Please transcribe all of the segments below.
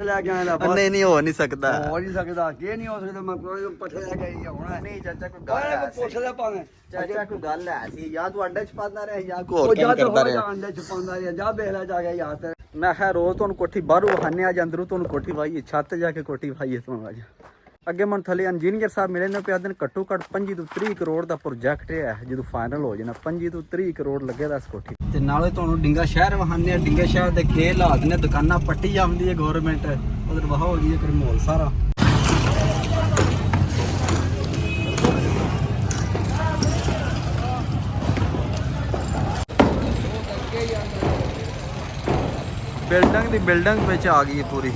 ਲੈ ਕੇ ਆਇਆ ਬਸ। ਨਹੀਂ ਨਹੀਂ ਹੋ ਨਹੀਂ ਸਕਦਾ, ਹੋ ਨਹੀਂ ਸਕਦਾ। ਕੀ ਨਹੀਂ ਹੋ ਸਕਦਾ? ਮੈਂ ਕੋਈ ਪੱਠੇ ਲੈ ਕੇ ਆਈ ਹੁਣ। ਨਹੀਂ ਚਾਚਾ ਕੋਈ ਗੱਲ ਹੈ ਪੁੱਛ ਲੈ ਭਾਵੇਂ। ਚਾਚਾ ਕੋਈ ਗੱਲ ਹੈ ਸੀ, ਜਾਂ ਤੂੰ ਅੰਡੇ ਚ ਪਾਉਂਦਾ ਰਿਹਾ ਜਾਂ ਕੋਈ ਉਹ ਹੋਰ ਕੰਮ ਜਦ ਕਰਦਾ ਹੋਇਆ ਰਿਹਾ। ਅੰਡੇ ਚ ਪਾਉਂਦਾ ਰਿਹਾ। ਜਾ ਦੇਖ ਲੈ ਜਾ ਕੇ ਯਾਰ ਤੇ। ਮੈਂ ਕਿਹਾ ਰੋਜ਼ ਤੁਹਾਨੂੰ ਕੋਠੀ ਬਾਹਰੋਂ ਵਹਾਨੇ ਆ, ਜਾਂ ਅੰਦਰੋਂ ਤੁਹਾਨੂੰ ਕੋਠੀ ਵਾਈਏ, ਛੱਤ ਜਾ ਕੇ ਕੋਠੀ ਵਾਈਏ ਤੁਹਾਨੂੰ ਅੱਜ। ਅੱਗੇ ਮਨ ਥੱਲੇ ਇੰਜੀਨੀਅਰ ਸਾਹਿਬ ਮਿਲੇ ਨੇ, ਪਿਆ ਦਿਨ ਘੱਟੋ ਘੱਟ 25 ਤੋਂ 30 ਕਰੋੜ ਦਾ ਪ੍ਰੋਜੈਕਟ ਹੈ। ਜਦੋਂ ਫਾਈਨਲ ਹੋ ਜਾਣਾ 25 ਤੋਂ 30 ਕਰੋੜ ਲੱਗੇਗਾ ਇਸ ਕੋਠੀ ਤੇ। ਨਾਲੇ ਤੁਹਾਨੂੰ ਡਿੰਗਾ ਸ਼ਹਿਰ ਵਹਾਨੇ ਆ। ਡਿੰਗਾ ਸ਼ਹਿਰ ਦੇ ਕੀ ਹਾਲਾਤ ਨੇ, ਦੁਕਾਨਾਂ ਪੱਟੀ ਜਾਂਦੀ ਹੈ ਗਵਰਨਮੈਂਟ, ਉਧਰ ਵਹਾ ਹੋ ਗਈ ਹੈ ਮਾਹੌਲ ਸਾਰਾ। ਬਿਲਡਿੰਗ ਦੀ ਬਿਲਡਿੰਗ ਵਿੱਚ ਆ ਗਈ ਹੈ ਪੂਰੀ।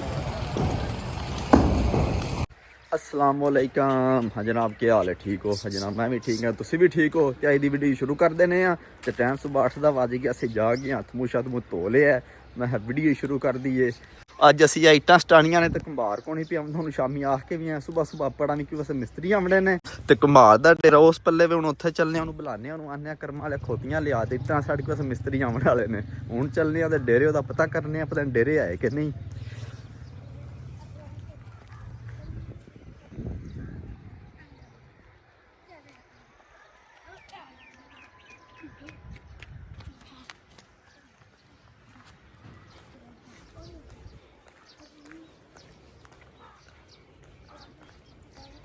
अस्सलाम वालेकुम। हाँ जनाब, क्या हाल है? ठीक हो? हाँ जनाब, मैं भी ठीक हाँ, तुसी भी ठीक हो? तो अज की वीडियो शुरू कर देने तो टाइम सुबह 8 बज गया, असीं जाग गए, हथ मूँह शथ मूँह धो लिया। मैं वीडियो शुरू कर दीए। अज असीं इट्टां स्टाणियां ने तो कुंभार को नहीं पिया, तुहानूं शामी आख के भी आए। सुबह सुबह पड़ा नहीं कि वैसे मिस्त्री आमड़े ने तो कुंभार दा डेरा उस पल्ले भी। हुण उत्थे चलने, उहनूं बुलाने, उहनूं आने कर्म वाले खोतियां लिया दे इट्टां साडे कोल मिस्त्री आमड़े वाले ने। हुण चलने ते डेरे दा पता करने, पता नहीं डेरे आए कि नहीं।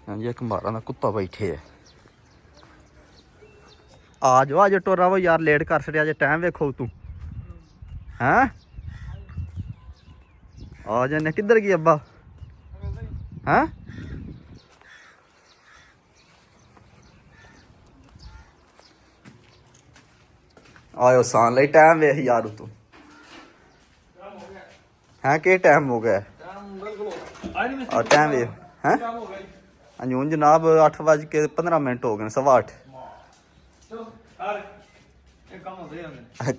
हाँ जी, कुंभारा का कुत्ता बैठे है। आ जाओ आज टोरा वो यार, लेट कर छड़िया जे। टाइम वेखो तू हैं। आ जाने। किधर गई अब्बा? हैं आयो सान ले। टाइम वेख यार तू हैं, के टाइम हो गया? टाइम वेख हैं। ਹਾਂਜੀ ਹੁਣ ਜਨਾਬ 8:15 ਹੋ ਗਏ ਨੇ, 8:15।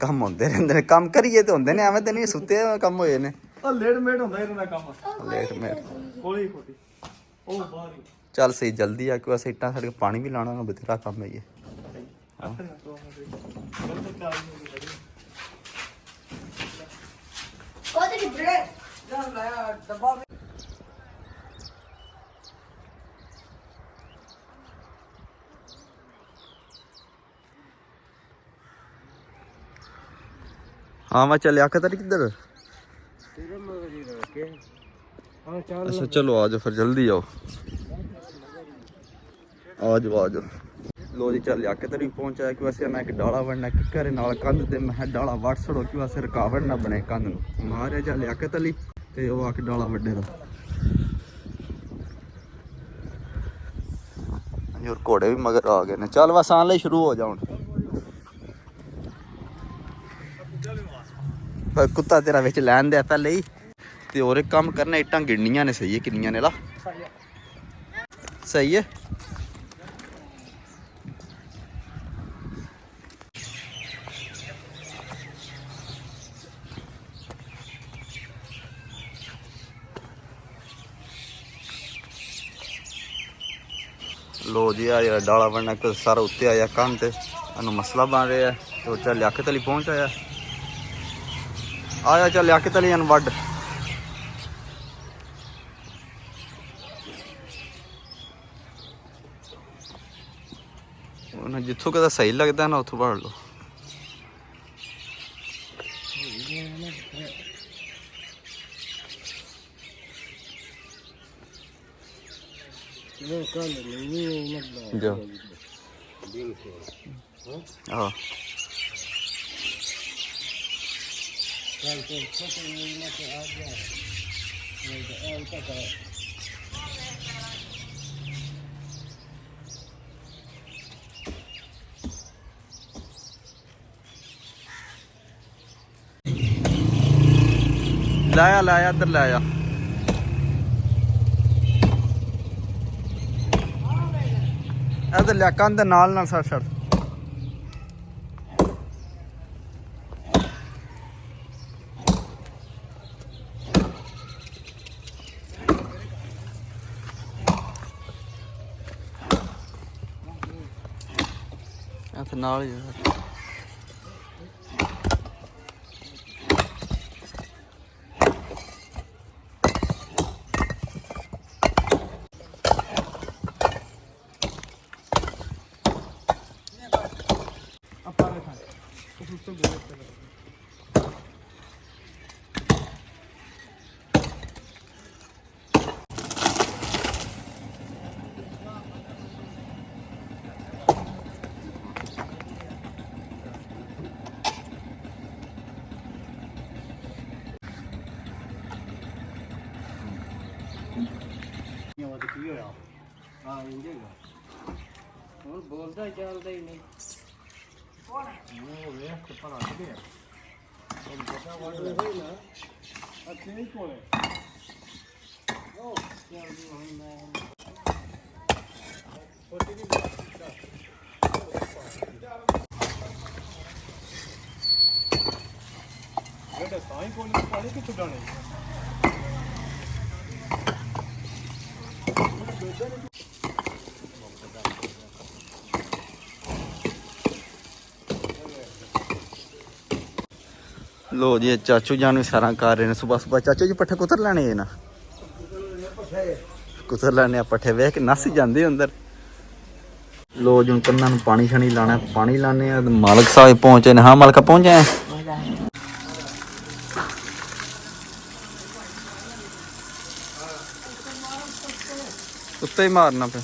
ਕੰਮ ਹੁੰਦੇ ਰਹਿੰਦੇ ਨੇ, ਕੰਮ ਕਰੀਏ ਤੇ ਹੁੰਦੇ ਨੇ, ਐਵੇਂ ਤੇ ਨਹੀਂ ਸੁੱਤੇ ਕੰਮ ਹੋਏ ਨੇ। ਲੇਟ ਮੇਟ ਹੁੰਦਾ ਇਹਨਾਂ ਦਾ ਕੰਮ। ਲੇਟ ਮੇਟ ਕੋਲੀ ਕੋਟੀ ਉਹ ਬਾਹਰ ਹੀ। ਚੱਲ ਸਹੀ ਜਲਦੀ ਆ, ਕਿਉਂਕਿ ਇੱਟਾਂ ਸਾਡੇ ਪਾਣੀ ਵੀ ਲਾਣਾ, ਬਥੇਰਾ ਕੰਮ ਹੈ ਇਹ। हाँ मैं चल आखा तेरी किधर? अच्छा चलो आ जाओ फिर, जल्दी आओ। आ जाओ आ जाओ। लो जी चल आके तेरी पहुंचाया कि वैसे मैं एक डाला वड़ना किकर नाल कंध ते, मैं डाला वड़ छड़ो कि वैसे रुकावट ना बने कंध नूं। मारे चल आके तली ते वो आके डाला वड्डे दा। और घोड़े भी मगर आ गए ने। चल बस आन ले शुरू हो जाओ। कुत्ता तेरा विच लैन दे पहले ही ते और एक काम करना, इट्टां गिननियां ने। सही है किन्नियां ने ला? सही है। लो जी आ यार डाला बनना सारा उत्ते आया कंध ते, मसला बन रहा है। तो चल लियाकत अली पहुंच आया चल लियाकत अली वड। जिथों कदा सही लगता है ना उथों पढ़ लो। जो हाँ लाया लाया इधर लाया। इधर लिया कंध नाल ना सड़ सड़। नाल ही ਕੀ ਹੋਇਆ ਹਾਂ ਇੰਜੇ ਹੁਣ ਬੋਲਦਾ ਚੱਲਦਾ ਹੀ ਨਹੀਂ ਕੌਣ ਉਹ ਵੇਖ ਕੇ ਪਰ ਆਦੇ ਆ ਉਹ ਪਤਾ ਵੜ ਰਿਹਾ ਨਾ ਅੱਛੇ ਕੋਲੇ ਉਹ ਚੱਲਦੀ ਹੁਣ ਮੈਂ ਛੋਟੀ ਦੀ ਬੇਟਾ ਸਾਈਂ ਕੋਲੇ ਪਾਣੀ ਕਿ ਛੁਡਾਣੇ ਲੋ ਜੀ ਚਾਚੂ ਜਾਨ ਵੀ ਸਾਰਾ ਕਰ ਰਹੇ ਨੇ ਸਵੇਰ ਸਵੇਰ ਚਾਚੂ ਜੀ ਪੱਠੇ ਕੁਤਰ ਲੈਣੇ ਇਹ ਨਾ ਕੁਤਰ ਲੈਣੇ ਆ ਪੱਠੇ ਵੇਖ ਕੇ ਨੱਸ ਜਾਂਦੇ ਅੰਦਰ ਲੋ ਜੀ ਕੰਨਾਂ ਨੂੰ ਪਾਣੀ ਛਣੀ ਲਾਣਾ ਪਾਣੀ ਲਾਣੇ ਆ ਮਾਲਕ ਸਾਹਿਬ ਪਹੁੰਚੇ ਨੇ ਹਾਂ ਮਾਲਕਾ ਪਹੁੰਚੇ ਉੱਤੇ ਹੀ ਮਾਰਨਾ ਪਿਆ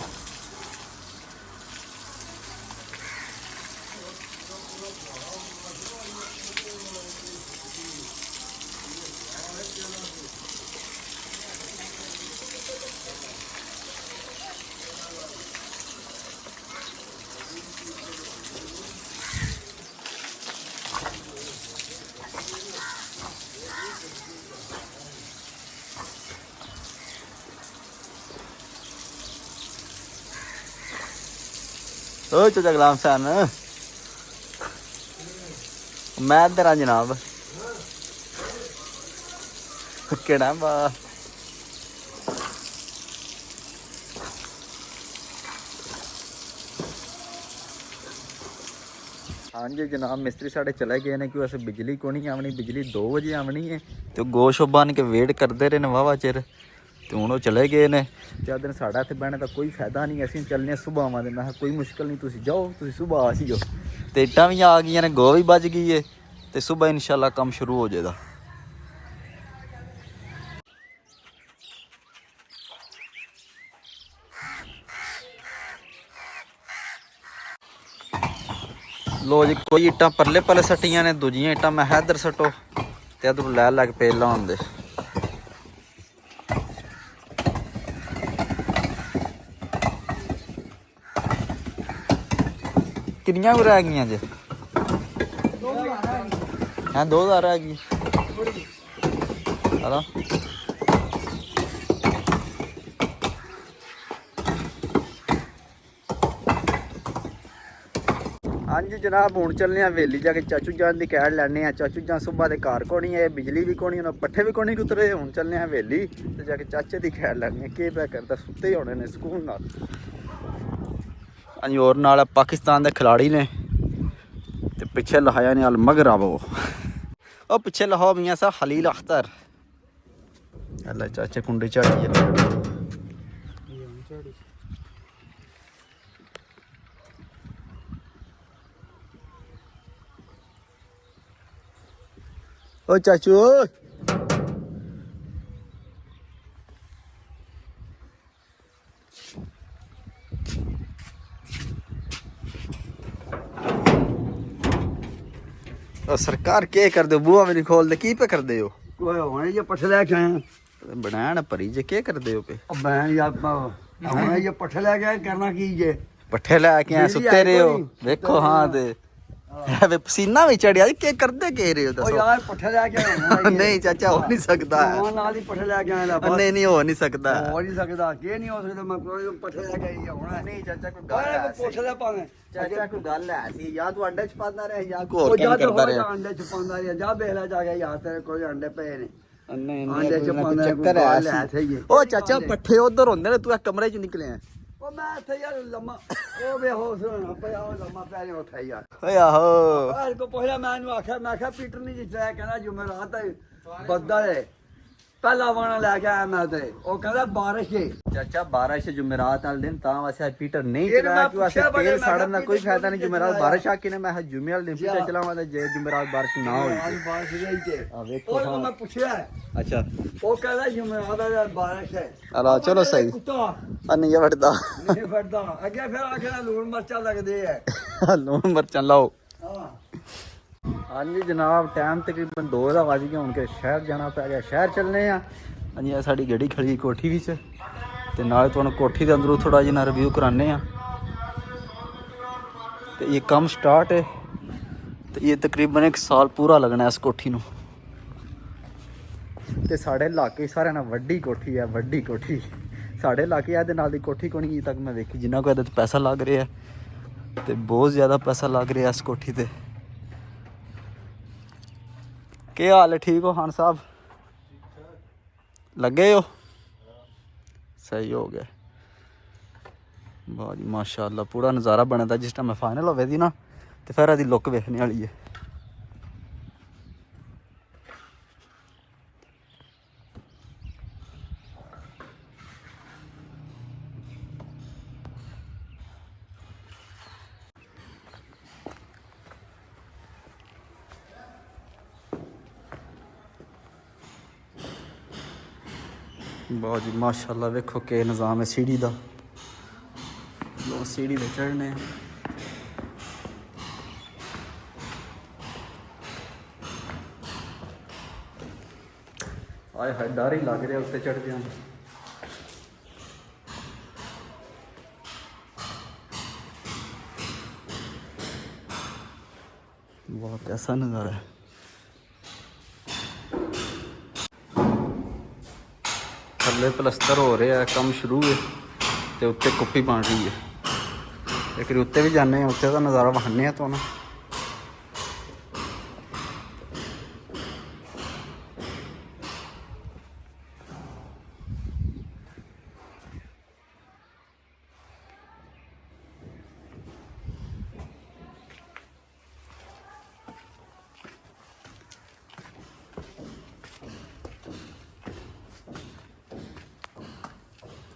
ओ चाचा गुलाम सन मैं इधर आ जनाब केड़ा बा हाँ जी जनाब मिस्त्री साढ़े चले गए ने कि वैसे बिजली को नहीं आवनी बिजली 2 बजे आवनी है तो गोश बन के वेट करते रहे ने वाहवा चिर तो हूँ वो चले गए ने चार दिन साढ़ा इतने बहने का कोई फायदा नहीं असीं चलने सुबह आवां मैं कोई मुश्किल नहीं तुसीं जाओ तुसीं सुबह आ जाओ तो इट्टां भी आ गई ने गौ भी बच गई है तो सुबह इंशाल्लाह काम शुरू हो जाएगा लो जी कोई इट्टां परले परले सट्टियां ने दूजियां इट्टां मैं इधर सट्टो तो इधर लै लै के पेल लाउण दे किन्नियां भी रह गई जे हैं 2000 रह गई हेलो हाँ जी जनाब हूँ चलने हवेली जाके चाचू जान की कैड लैने चाचू जान सुबह के घर को नहीं है बिजली भी को नहीं पट्ठे भी को नहीं कुतरे हूँ चलने हवेली तो जाके चाचे की कैड लैनी केह् पै करता सुत्ते होने ने सुकून नाल हाँ जी और नाल पाकिस्तान के खिलाड़ी ने ते पिछे लहाया ने अल मगरब वो पिछे लहाओ मियाँ सा खलील अख्तर अल्लाह चाचे कुंडी झाड़ी है ओ चाचू सरकार के कर दो बुआ भी नहीं खोल दे की पे कर दे हो हुणे ये पट्ठे लैके आया बनाना भरी जे के कर दे हो पे मैं यार हुणे ये पट्ठे लैके आया करना की जे पट्ठे लैके आए सुते रहे हो देखो हाँ ते वे पसीना भी चढ़िया के करदे के रहे हो ओ दसो यार पट्ठे लैके आया नहीं चाचा हो नहीं सकता है नाल ही पट्ठे लैके आया बस नहीं नहीं हो नहीं सकता हो नहीं सकदा के नहीं हो सकदा मैं कोई पट्ठे लैके आई हुणे नहीं चाचा कोई ओए गल पुੱਛ ਲੈ ਭਾਵੇਂ चाचा कोई गल है सी या तू अंडे छपांदा रहे या को ਉਹ और ਜਾ क्या ਤੂੰ करता रहे ਅੰਡੇ ਛਪਾਉਂਦਾ ਰਿਹਾ ਜਾ ਵੇਖ ਲੈ ਜਾ ਕੇ ਯਾਰ ਤੇਰੇ ਕੋਲ ਅੰਡੇ ਪਏ ਨੇ नहीं अंडे छपांदा चक्कर है ले सही है ओ चाचा पट्ठे उधर होंदे ने तू कमरे च निकले हैं ਉਹ ਮੈਂ ਇੱਥੇ ਯਾਰ ਲੰਮਾ ਉਹ ਵੇ ਹੋ ਸੁਣਾ ਪਿਆ ਉਹ ਲੰਮਾ ਪੈ ਰਿਹਾ ਉੱਥੇ ਯਾਰ ओए आहो ਆਹ ਕੋ ਪਹਿਲਾਂ ਮੈਂ ਇਹਨੂੰ ਆਖਿਆ ਮੈਂ ਕਿਹਾ ਪੀਟਰ ਨਹੀਂ ਜਿੱਤਿਆ ਕਹਿੰਦਾ ਜੁਮੇਰਾਤ ਹੈ ਬੱਦਲ ਹੈ ਪਹਿਲਾ ਵਾਣਾ ਲੈ ਕੇ ਆਇਆ ਮੈਂ ਤੇ ਉਹ ਕਹਿੰਦਾ ਬਾਰਿਸ਼ ਹੈ ਚਾਚਾ ਬਾਰਿਸ਼ ਜੁਮੇਰਾਤ ਵਾਲੇ ਦਿਨ ਤਾਂ ਵੈਸੇ ਪੀਟਰ ਨਹੀਂ ਇਹ ਚਲਾਇਆ ਮੈਂ ਕਿ ਵੈਸੇ ਪੁੱਛਿਆ ਬੜੇ, ਤੇਲ ਮੈਂ ਸਾੜਨ ਦਾ ਕਿਹਾ ਕੋਈ ਪੀਟਰ ਫਾਇਦਾ ਨਹੀਂ ਕਿਉਂ ਜੁਮੇਰਾਤ ਚਲਾਇਆ? ਬਾਰਿਸ਼ ਆ ਕੇ ਨੇ ਮੈਂ ਕਿਹਾ ਜੁਮੇ ਵਾਲੇ ਦਿਨ ਪੀਟਰ ਚਲਾਵਾਂ ਤੇ ਜੇ ਜੁਮੇਰਾਤ ਬਾਰਿਸ਼ ਨਾ ਹੋਈ ਅੱਜ ਬਾਰਿਸ਼ ਰਹੀ ਤੇ ਆ ਵੇਖੋ ਉਹ ਹਾਂ। ਮੈਂ ਪੁੱਛਿਆ ਅੱਛਾ ਉਹ ਕਹਿੰਦਾ ਜੁਮੇਰਾਤ ਦਾ ਬਾਰਿਸ਼ ਹੈ ਅਲਾ ਚਲੋ ਸਹੀ ਕੁੱਤਾ ਅੰਨੀ ਵੜਦਾ ਨਹੀਂ ਫੜਦਾ ਅੱਗੇ ਫਿਰ ਆਖਣਾ ਲੂਣ ਮਰਚਾਂ ਲੱਗਦੇ ਆ ਲੂਣ ਮਰਚਾਂ ਲਾਓ ਹਾਂ ਹਾਂਜੀ ਜਨਾਬ ਟਾਈਮ ਤਕਰੀਬਨ 2 ਦਾ ਵੱਜ ਗਿਆ ਹੁਣ ਕਿ ਸ਼ਹਿਰ ਜਾਣਾ ਪੈ ਗਿਆ ਸ਼ਹਿਰ ਚੱਲਨੇ ਆ ਹਾਂਜੀ ਇਹ ਸਾਡੀ ਗੱਡੀ ਖੜੀ ਕੋਠੀ ਵਿੱਚ ਤੇ ਨਾਲ ਤੁਹਾਨੂੰ ਕੋਠੀ ਦੇ ਅੰਦਰੋਂ ਥੋੜਾ ਜਿਹਾ ਰਿਵਿਊ ਕਰਾਣੇ ਆ ਤੇ ਇਹ ਕੰਮ ਸਟਾਰਟ ਹੈ ਤੇ ਇਹ ਤਕਰੀਬਨ 1 ਸਾਲ ਪੂਰਾ ਲੱਗਣਾ ਇਸ ਕੋਠੀ ਨੂੰ ਤੇ ਸਾਡੇ ਇਲਾਕੇ ਸਾਰਿਆਂ ਨਾਲ ਵੱਡੀ ਕੋਠੀ ਹੈ ਵੱਡੀ ਕੋਠੀ ਸਾਡੇ ਇਲਾਕੇ ਇਹਦੇ ਨਾਲ ਦੀ ਕੋਠੀ ਕੋਈ ਨਹੀਂ ਤੱਕ ਮੈਂ ਵੇਖੀ ਜਿੰਨਾ ਕੋ ਇਹਦੇ ਤੇ ਪੈਸਾ ਲੱਗ ਰਿਹਾ ਤੇ ਬਹੁਤ ਜ਼ਿਆਦਾ ਪੈਸਾ ਲੱਗ ਰਿਹਾ ਇਸ ਕੋਠੀ ਤੇ ਕੀ ਹਾਲ ਹੈ ਠੀਕ ਹੋ ਖਾਨ ਸਾਹਿਬ ਲੱਗੇ ਹੋ ਸਹੀ ਹੋ ਗਿਆ ਵਾਹ ਜੀ ਮਾਸ਼ਾਅੱਲਾ ਪੂਰਾ ਨਜ਼ਾਰਾ ਬਣਦਾ ਜਿਸ ਟਾਈਮ ਫਾਈਨਲ ਹੋਵੇ ਦੀ ਨਾ ਤੇ ਫਿਰ ਇਹਦੀ ਲੁੱਕ ਵੇਖਣੇ ਵਾਲੀ ਹੈ बहुत जी माशाल्लाह वेखो के निज़ाम है सीढ़ी दा लोग सीढ़ी पे चढ़ने आए हाय डर ही लग रहा उत्ते चढ़ गया बहुत ऐसा नज़ारा है थल्ले प्लस्तर हो रहा है काम शुरू है तो उत्ते कुप्पी बन रही है लेकिन उत्ते भी जाने उत्ते का नज़ारा वहाने तो ना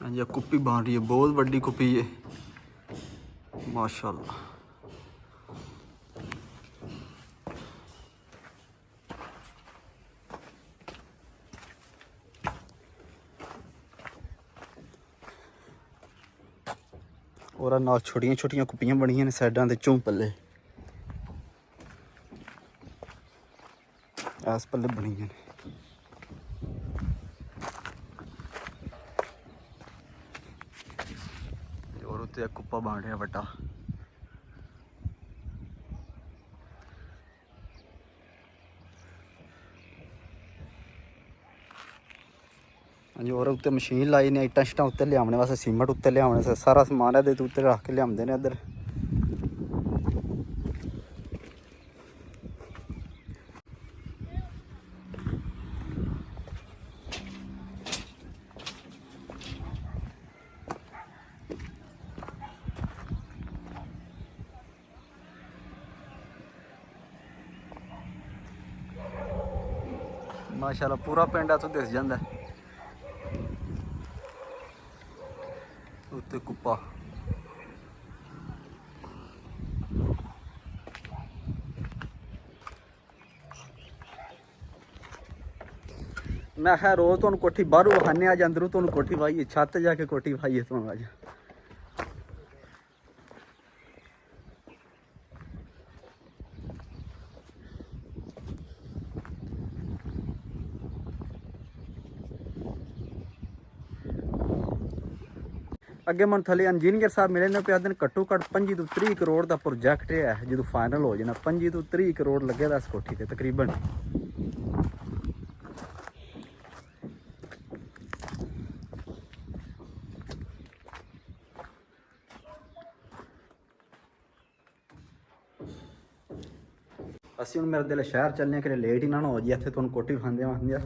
हाँ जी कुप्पी बन रही है बहुत बड़ी कुप्पी है माशाल्लाह और नाल छोटियां छोटियां कुप्पियां बनियां ने साइडां ते चों पल्ले आस पल्ले बनियां ने और उत्ते कुप्पा बन रहा बड़ा हाँ जी और उत्ते मशीन लाई ने इट्टां शिट्टां उत्ते लियाने वास्ते सीमेंट उत्ते लियाने सारा समान है उत्ते रख के लियाते ने इधर माशाल्लाह पूरा पिंड इत्थों दिस जांदा उत्ते कुप्पा मैं है रोज तुहानू कोठी बाहरों विखाने अज अंदरों तुहानू कोठी वाइए छत जाके कोठी विखाइए तुहानू अज ਅੱਗੇ ਮਨ ਥਲੇ ਇੰਜੀਨੀਅਰ ਸਾਹਿਬ ਮਿਲੇ ਨੇ ਪਿਆ ਦਿਨ ਘੱਟੋ ਘੱਟ 25 ਤੋਂ 30 ਕਰੋੜ ਦਾ ਪ੍ਰੋਜੈਕਟ ਹੈ ਜਦੋਂ ਫਾਈਨਲ ਹੋ ਜਾਣਾ 25 ਤੋਂ 30 ਕਰੋੜ ਲੱਗੇਗਾ ਇਸ ਕੋਠੀ ਤੇ ਤਕਰੀਬਨ ਅਸੀਂ ਹੁਣ ਮੇਰੇ ਦਿਲ ਸ਼ਹਿਰ ਚੱਲਨੇ ਕਿ ਲੇਟ ਹੀ ਨਾ ਹੋ ਜੀ ਇੱਥੇ ਤੁਹਾਨੂੰ ਕੋਠੀ ਖਾਂਦੇ ਆਵਾਂਗੇ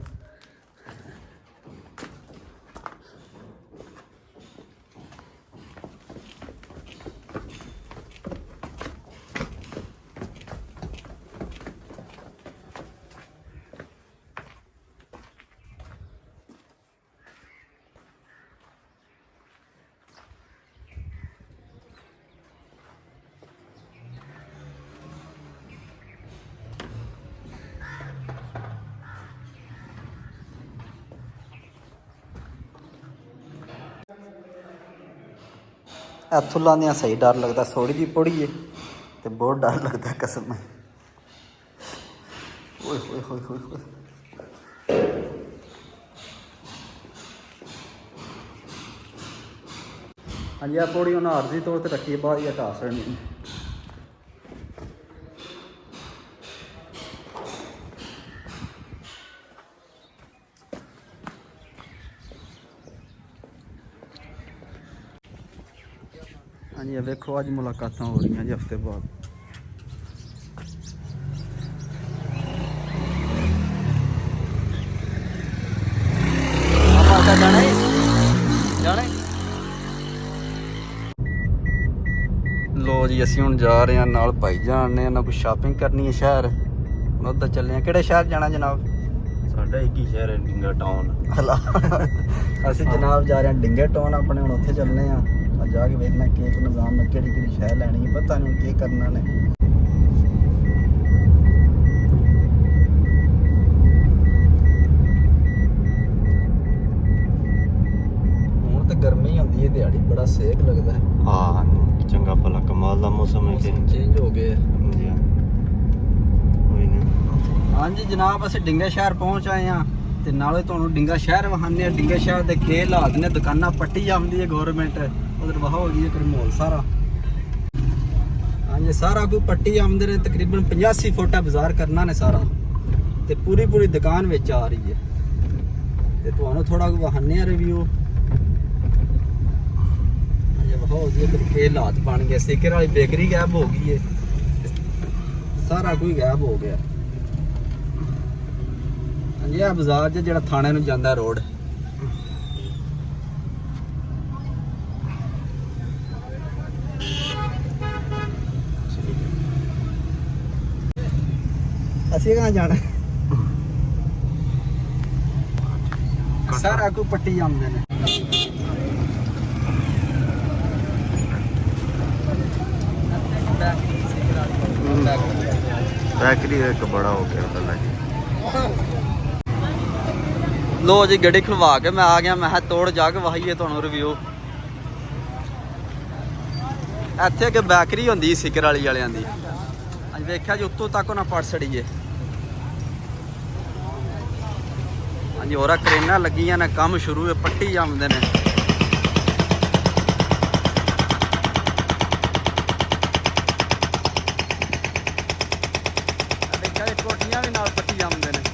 ਇੱਥੋਂ ਲਾਉਂਦਿਆਂ ਸਹੀ ਡਰ ਲੱਗਦਾ, ਥੋੜੀ ਜਿਹੀ ਪੌੜੀ ਹੈ ਤੇ ਬਹੁਤ ਡਰ ਲੱਗਦਾ ਕਸਮ ਹੈ। ਓਏ ਹੋਏ ਹੋਏ ਹੋਏ ਹੋਏ। ਹਾਂਜੀ, ਆ ਪੌੜੀ ਉਹਨਾਂ ਆਰਜ਼ੀ ਤੌਰ ਤੇ ਰੱਖੀ, ਬਾਹਰ ਹੀ ਹਟਾ ਸਕਣੀ। ਹਾਂਜੀ ਵੇਖੋ, ਅੱਜ ਮੁਲਾਕਾਤਾਂ ਹੋ ਰਹੀਆਂ ਜੀ ਹਫ਼ਤੇ ਬਾਅਦ। ਜਾਣਾ ਜਾਣਾ। ਲੋ ਜੀ, ਅਸੀਂ ਹੁਣ ਜਾ ਰਹੇ ਹਾਂ ਨਾਲ ਭਾਈ ਜਾਨ ਨੇ, ਇਹਨਾਂ ਕੋਈ ਸ਼ਾਪਿੰਗ ਕਰਨੀ ਹੈ ਸ਼ਹਿਰ, ਹੁਣ ਉੱਧਰ ਚੱਲੇ ਹਾਂ। ਕਿਹੜੇ ਸ਼ਹਿਰ ਜਾਣਾ ਜਨਾਬ? ਸਾਡਾ ਇੱਕ ਹੀ ਸ਼ਹਿਰ ਹੈ, ਡਿੰਗਾ ਟਾਊਨ। ਅਸੀਂ ਜਨਾਬ ਜਾ ਰਹੇ ਹਾਂ ਡਿੰਗੇ ਟਾਊਨ ਆਪਣੇ, ਹੁਣ ਉੱਥੇ ਚੱਲਣੇ ਆ। ਜਾ ਕੇ ਵੇਖਣਾ ਕੀ ਨਿਜ਼ਾਮ ਨੇ, ਕਿਹੜੀ ਕਿਹੜੀ ਸ਼ਹਿਰ ਲੈਣੀ ਹੈ, ਪਤਾ ਨਹੀਂ ਹੁਣ ਕੀ ਕਰਨਾ ਨੇ। ਹੁਣ ਤਾਂ ਗਰਮੀ ਹੁੰਦੀ ਹੈ, ਦਿਹਾੜੀ ਬੜਾ ਸੇਕ ਲੱਗਦਾ ਹੈ। ਹਾਂ, ਚੰਗਾ ਭਲਾ ਕਮਾਲ ਦਾ ਮੌਸਮ ਹੈ, ਚੇਂਜ ਹੋ ਗਿਆ। ਹਾਂਜੀ ਹਾਂਜੀ ਜਨਾਬ, ਅਸੀਂ ਡਿੰਗੇ ਸ਼ਹਿਰ ਪਹੁੰਚ ਆਏ ਹਾਂ ਤੇ ਨਾਲੇ ਤੁਹਾਨੂੰ ਡਿੰਗਾ ਸ਼ਹਿਰ ਵਿਖਾਉਂਦੇ ਆ। ਡਿੰਗੇ ਸ਼ਹਿਰ ਦੇ ਕੀ ਹਾਲਾਤ ਨੇ, ਦੁਕਾਨਾਂ ਪੱਟੀ ਜਾਂਦੀ ਹੈ ਗੌਰਮੈਂਟ, ਉਧਰ ਵਹਾਓ ਜੀ ਇੱਕ ਮਾਹੌਲ ਸਾਰਾ। ਹਾਂਜੀ, ਸਾਰਾ ਕੋਈ ਪੱਟੀ ਜਾਂਦੇ ਨੇ, ਤਕਰੀਬਨ 85 ਫੁੱਟਾ ਬਾਜ਼ਾਰ ਕਰਨਾ ਨੇ ਸਾਰਾ, ਤੇ ਪੂਰੀ ਪੂਰੀ ਦੁਕਾਨ ਵਿੱਚ ਆ ਰਹੀ ਹੈ। ਤੇ ਤੁਹਾਨੂੰ ਥੋੜਾ ਕੁ ਵਿਖਾਉਂਦੇ ਆ ਰਿਵਿਊ। ਹਾਂਜੀ ਵਹਾਓ ਜੀ ਇੱਧਰ ਕੀ ਹਾਲਾਤ ਬਣ ਗਏ। ਸਿਕਰ ਵਾਲੀ ਬੇਕਰੀ ਗਾਇਬ ਹੋ ਗਈ ਹੈ, ਸਾਰਾ ਕੁਝ ਗਾਇਬ ਹੋ ਗਿਆ। ਹਾਂਜੀ, ਆ ਬਾਜ਼ਾਰ ਜਿਹੜਾ ਥਾਣੇ ਨੂੰ ਜਾਂਦਾ ਰੋਡ। ਅਸੀਂ ਕਹਾਂ ਜਾਣਾ? ਸਾਰਾ ਕੋਈ ਪੱਟੀ ਜਾਂਦੇ ਨੇ। ਬੈਕਰੀ ਇੱਕ ਬੜਾ ਹੋ ਗਿਆ ਪਹਿਲਾਂ ਜੀ। ਲੋ ਜੀ, ਗੱਡੀ ਖਲਵਾ ਕੇ ਮੈਂ ਆ ਗਿਆ। ਮੈਂ ਕਿਹਾ ਤੋੜ ਜਾ ਕੇ ਵਾਹੀਏ ਤੁਹਾਨੂੰ ਰਿਵਿਊ। ਇੱਥੇ ਕਿ ਬੈਕਰੀ ਹੁੰਦੀ ਸਿਕਰ ਵਾਲੀ ਵਾਲਿਆਂ ਦੀ। ਅੱਜ ਵੇਖਿਆ ਜੀ ਉੱਤੋਂ ਤੱਕ ਉਹਨਾਂ ਪੜ ਛੜੀ ਏ। ਹਾਂਜੀ, ਹੋਰਾਂ ਕਰੇਨਾਂ ਲੱਗੀਆਂ ਨੇ, ਕੰਮ ਸ਼ੁਰੂ ਹੈ, ਪੱਟੀ ਜਾਂਦੇ ਨੇ। ਦੇਖਿਆ ਜੀ ਕੋਠੀਆਂ ਵੀ ਨਾਲ ਪੱਟੀ ਜਾਂਦੇ ਨੇ।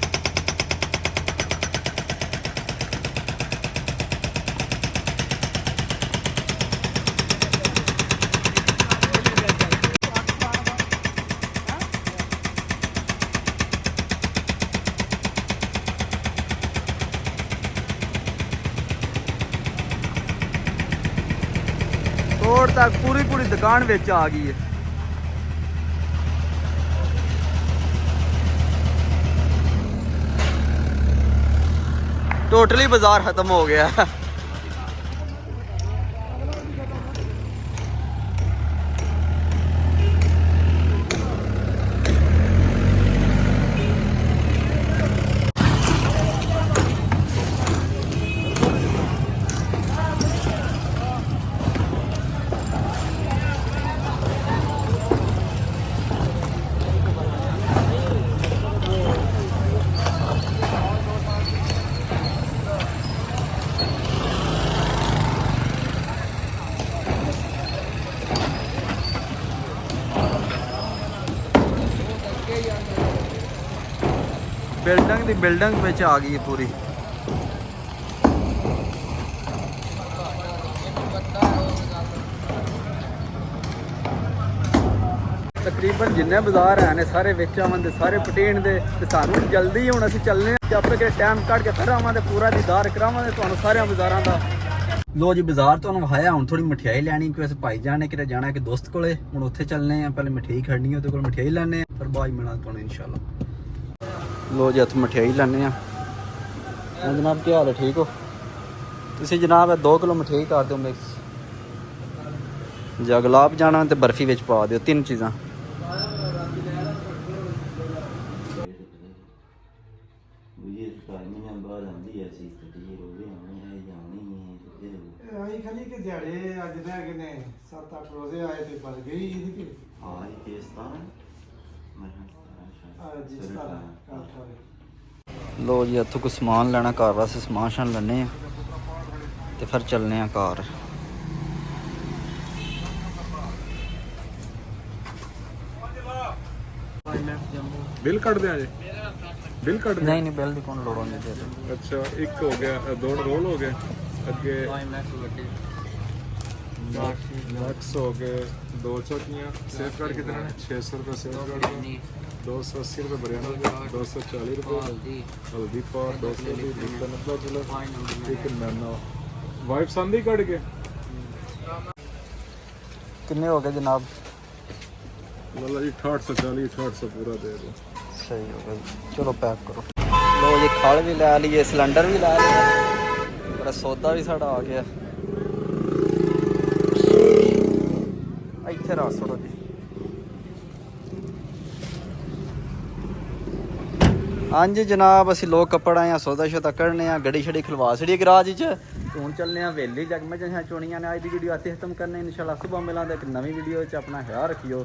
ਤੋੜ ਤੱਕ ਪੂਰੀ ਪੂਰੀ ਦੁਕਾਨ ਵਿੱਚ ਆ ਗਈ ਹੈ। ਟੋਟਲੀ ਬਾਜ਼ਾਰ ਖਤਮ ਹੋ ਗਿਆ। ਬਿਲਡਿੰਗ ਦੀ ਬਿਲਡਿੰਗ ਵਿੱਚ ਆ ਗਈ ਪੂਰੀ। ਤਕਰੀਬਨ ਜਿੰਨੇ ਬਾਜ਼ਾਰ ਹੈ ਨੇ ਸਾਰੇ ਵਿੱਚ ਆਵਾਂਗੇ, ਸਾਰੇ ਪਟੀਨ ਦੇ। ਤੇ ਸਾਨੂੰ ਜਲਦੀ ਹੁਣ ਅਸੀਂ ਚੱਲਨੇ ਆ, ਤੇ ਆਪੇ ਕਿਹੜੇ ਟਾਈਮ ਕੱਢ ਕੇ ਫਿਰ ਆਵਾਂਗੇ, ਪੂਰਾ ਦੀਦਾਰ ਕਰਾਵਾਂਗੇ ਤੁਹਾਨੂੰ ਸਾਰਿਆਂ ਬਾਜ਼ਾਰਾਂ ਦਾ। ਲੋ ਜੀ, ਬਾਜ਼ਾਰ ਤੁਹਾਨੂੰ ਵਿਖਾਇਆ। ਹੁਣ ਥੋੜੀ ਮਠਿਆਈ ਲੈਣੀ, ਕਿ ਅਸੀਂ ਭਾਈ ਜਾਣੇ ਕਿਤੇ ਜਾਣਾ ਕਿ ਦੋਸਤ ਕੋਲੇ। ਹੁਣ ਉੱਥੇ ਚੱਲਨੇ ਆ, ਪਹਿਲੇ ਮਠਿਆਈ ਖੜਨੀ, ਉਹਦੇ ਕੋਲ ਮਠਿਆਈ ਲੈਣੇ ਆ, ਫਿਰ ਬਾਅਦ ਮਿਲਾਂਗੇ ਤੁਹਾਨੂੰ ਇਨਸ਼ਾਅੱਲਾ। ਲੋ ਜੀ, ਇੱਥੇ ਮਠਿਆਈ ਲੈਣੇ ਆ। ਜਨਾਬ ਕੀ ਹਾਲ ਹੈ, ਠੀਕ ਹੋ ਤੁਸੀਂ? ਜਨਾਬ 2 ਕਿਲੋ ਮਠਿਆਈ ਕਰ ਦਿਓ ਮਿਕਸ। ਜਾਂ ਗੁਲਾਬ ਜਾਣਾ ਤੇ ਬਰਫੀ ਵਿੱਚ ਪਾ ਦਿਓ, 3 ਚੀਜ਼ਾਂ। ਆਈ ਖਾਲੀ ਕਿ ਦਿਹਾੜੇ ਅੱਜ ਲੈ ਗਏ ਨੇ 7-8 ਰੋਜ਼ੇ ਆਏ ਤੇ ਪਰ ਗਈ ਇਹਦੀ ਕਿ ਹਾਂ ਇਹ ਕੇਸ ਤਾਂ ਅੱਜ 17 ਲੋ ਜੀ ਇੱਥੋਂ ਕੋਈ ਸਮਾਨ ਲੈਣਾ ਘਰ ਵਾਸਤੇ ਸਮਾਨ ਸ਼ਾਨ ਲੈਣੇ ਆ ਤੇ ਫਿਰ ਚੱਲਨੇ ਆ ਘਰ। ਬਿੱਲ ਕੱਢ ਦਿਆਂ ਜੀ ਬਿੱਲ ਕੱਢ ਦਿਆਂ ਨਹੀਂ ਬਿੱਲ ਦੀ ਕੋਣ ਲੋੜ ਹੁੰਦੀ ਤੇ ਅੱਛਾ ਇੱਕ ਹੋ ਗਿਆ ਦੋ ਰੋਲ ਹੋ ਗਏ ਅੱਗੇ ਮੈਕਸ ਹੋ ਗਏ ਦੋ ਚੌਕੀਆਂ ਸੇਫ ਗਾਰਡ ਕਿਤਨੇ ਨੇ 600 रुपये सेफ गार्ड 280 रुपये बिरयानी 240 रुपये हल्दी पाव 200 की 90 किलो एक नैनो वाइफ संदी कट के ਕਿੰਨੇ ਹੋ ਗਏ ਜਨਾਬ? वाला जी 6840 6800 पूरा दे दो ਸਹੀ ਹੋ ਗਿਆ ਜੀ। ਚਲੋ ਪੈਕ ਕਰੋ। ਲੋ ਜੀ ਖਲ ਵੀ ਲੈ ਲਈਏ ਸਿਲੰਡਰ ਵੀ ਲੈ ਲਿਆ ਬੜਾ ਸੌਦਾ ਵੀ ਸਾਡਾ ਆ ਗਿਆ। ਇੱਥੇ ਰੱਖ ਛੋੜੋ ਜੀ। ਹਾਂਜੀ ਜਨਾਬ ਅਸੀਂ ਲੋਕ ਕੱਪੜਾ ਆ ਸੌਦਾ ਸ਼ੌਦਾ ਕਰਨੇ ਆ ਗੱਡੀ ਛੜੀ ਖਲਵਾ ਛੜੀ ਗਰਾਜ 'ਚ ਹੁਣ ਚੱਲਨੇ ਆ ਵੇਲੀ ਜਗਮਜਾਂ ਚੋਣੀਆਂ ਨੇ। ਅੱਜ ਦੀ ਵੀਡੀਓ ਇੱਥੇ ਖਤਮ ਕਰਨੇ ਇਨਸ਼ਾਅੱਲਾ ਸੁਬਹ ਮਿਲਾਂਗੇ ਇੱਕ ਨਵੀਂ ਵੀਡੀਓ 'ਚ। ਆਪਣਾ ਖਿਆਲ ਰੱਖਿਓ।